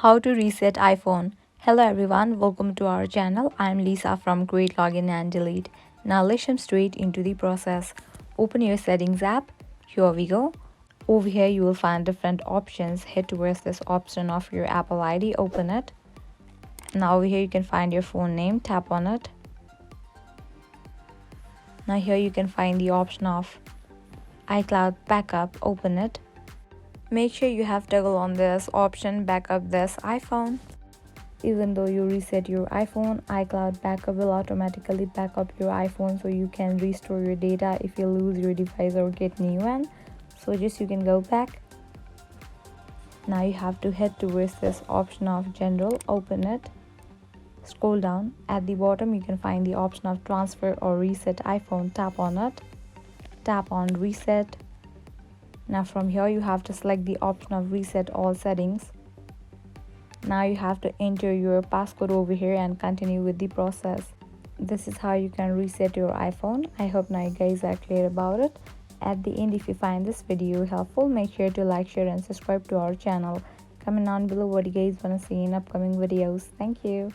How to reset iPhone. Hello everyone, welcome to our channel. I'm Lisa from Create Login and Delete. Now let's jump straight into the process. Open your settings app. Here we go. Over here you will find different options. Head towards this option of your Apple ID. Open it. Now over here you can find your phone name. Tap on it. Now here you can find the option of iCloud backup. Open it. Make sure you have toggle on this option backup this iPhone. Even though you reset your iPhone, iCloud backup will automatically back up your iPhone so you can restore your data if you lose your device or get new one. So just you can go back. Now you have to head towards this option of general. Open it. Scroll down. At the bottom you can find the option of transfer or reset iPhone. Tap on it. Tap on reset. Now from here you have to select the option of reset all settings. Now you have to enter your passcode over here and continue with the process. This is how you can reset your iPhone. I hope now you guys are clear about it. At the end, if you find this video helpful, make sure to like, share and subscribe to our channel. Comment down below what you guys want to see in upcoming videos. Thank you.